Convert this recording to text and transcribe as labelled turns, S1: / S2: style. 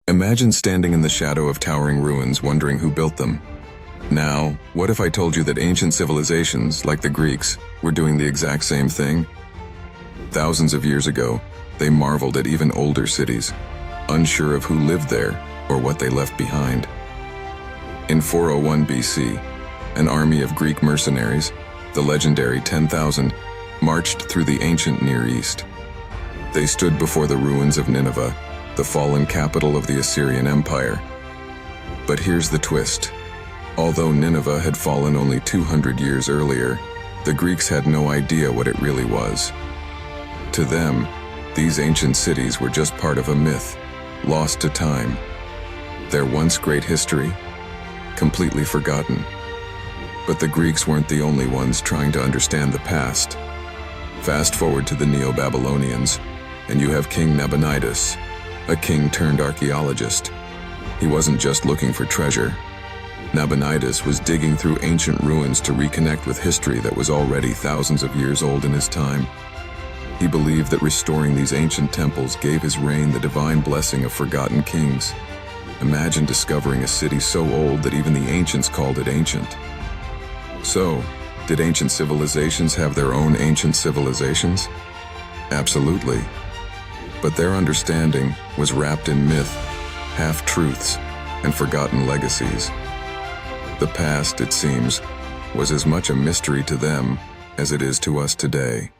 S1: Imagine standing in the shadow of towering ruins wondering who built them. Now, what if I told you that ancient civilizations, like the Greeks, were doing the exact same thing? Thousands of years ago, they marveled at even older cities, unsure of who lived there or what they left behind. In 401 BC, an army of Greek mercenaries, the legendary 10,000, marched through the ancient Near East. They stood before the ruins of Nineveh, the fallen capital of the Assyrian Empire. But here's the twist. Although Nineveh had fallen only 200 years earlier, the Greeks had no idea what it really was. To them, these ancient cities were just part of a myth, lost to time. Their once great history, completely forgotten. But the Greeks weren't the only ones trying to understand the past. Fast forward to the Neo-Babylonians, and you have King Nabonidus, a king turned archaeologist. He wasn't just looking for treasure. Nabonidus was digging through ancient ruins to reconnect with history that was already thousands of years old in his time. He believed that restoring these ancient temples gave his reign the divine blessing of forgotten kings. Imagine discovering a city so old that even the ancients called it ancient. So, did ancient civilizations have their own ancient civilizations? Absolutely. But their understanding was wrapped in myth, half-truths, and forgotten legacies. The past, it seems, was as much a mystery to them as it is to us today.